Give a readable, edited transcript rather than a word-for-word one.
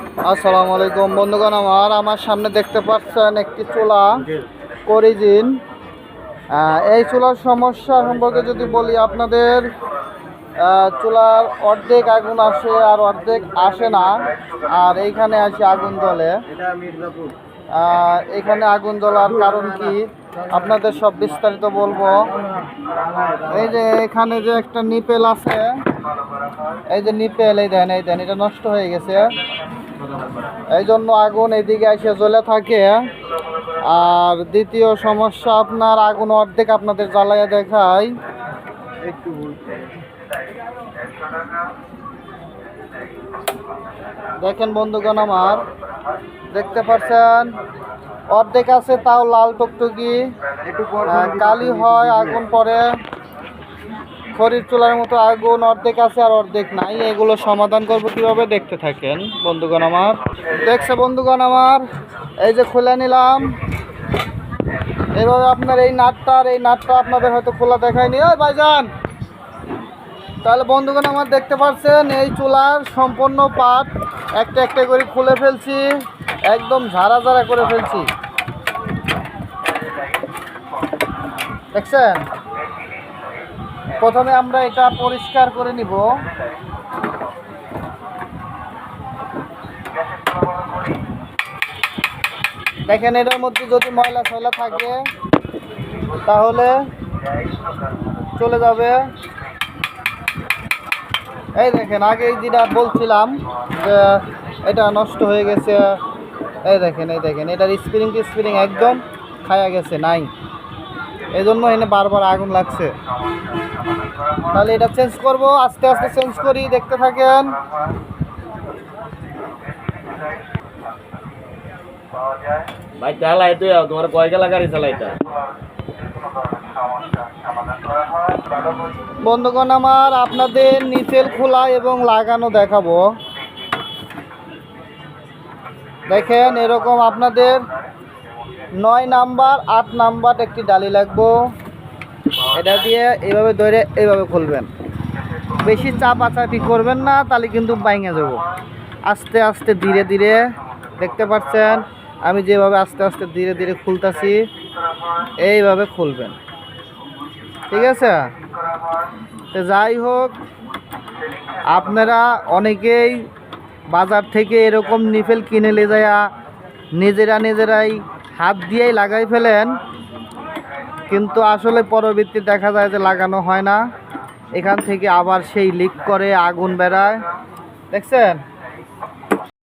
আসসালামু আলাইকুম বন্ধুগণ, আমার সামনে দেখতে পাচ্ছেন একটি চুলা কোরিজিন। এই চুলার সমস্যা সম্পর্কে যদি বলি আপনাদের, চুলার অর্ধেক আগুন আসে আর অর্ধেক আসে না। আর এইখানে আসে আগুন জ্বলে। এখানে আগুন জ্বলার কারণ কি আপনাদের সব বিস্তারিত বলবো। এই যে এখানে যে একটা নিপেল আছে, এই যে নিপেল, এই দেন এটা নষ্ট হয়ে গেছে। এই জন্য আগুন এদিকে এসে জ্বলে থাকে। আর দ্বিতীয় সমস্যা, আপনার আগুন অর্ধেক আপনাদের জ্বালাইয়া দেখায়। দেখেন বন্ধুগণ, আমার দেখতে পাচ্ছেন অর্ধেক আছে, তাও লাল টুকটুকি কালি হয়, আগুন পরে খড়ির চুলার মতো আগুন অর্ধেক আছে আর অর্ধেক নাই। এগুলো সমাধান করবো কিভাবে দেখতে থাকেন বন্ধুগণ আমার। দেখছে বন্ধুগণ আমার, এই যে খুলে নিলাম এইভাবে। আপনার এই নাটটা আপনাদের হয়তো খোলা দেখায়নি। ওই ভাইজান, তাহলে বন্ধুগণ আমার দেখতে পাচ্ছেন এই চুলার সম্পূর্ণ পার্ট একটা একটা করে খুলে ফেলছি, একদম ঝাড়া করে ফেলছি। দেখছেন, প্রথমে আমরা এটা পরিষ্কার করে নিব। দেখেন, এটার মধ্যে যদি ময়লা ফয়লা থাকে তাহলে চলে যাবে। এই দেখেন, আগেই যেটা বলছিলাম যে এটা নষ্ট হয়ে গেছে। এই দেখেন এটার স্প্রিং একদম খায়া গেছে, নাই। এই জন্য এনে বারবার আগুন লাগছে। তাহলে এটা চেঞ্জ করব, আস্তে আস্তে চেঞ্জ করি, দেখতে থাকেন। ভাই চালাই তুই, তোমার কয় গেলা গাড়ি চালাইতা? বন্ধুগণ আমার, আপনাদের নিচেল খোলা এবং লাগানো দেখাবো। দেখেন, এরকম আপনাদের 9 নাম্বার 8 নাম্বার একটি ডালি লাগবো। এটা দিয়ে এইভাবে ধরে এইভাবে খুলবেন, বেশি চাপাচাপি করবেন না, তাহলে কিন্তু ভাঙে যাব। আস্তে আস্তে ধীরে ধীরে, দেখতে পাচ্ছেন আমি যেভাবে আস্তে আস্তে ধীরে ধীরে খুলতাছি, এইভাবে খুলবেন, ঠিক আছে? তো যাই হোক, আপনারা অনেকেই বাজার থেকে এরকম নিপেল কিনে নিয়ে যায় নিজেরাই হাত দিয়েই লাগাই ফেলেন, কিন্তু আসলে পরবর্তী দেখা যায় যে লাগানো হয় না। এখান থেকে আবার সেই লিক করে আগুন বেরায়। দেখছেন?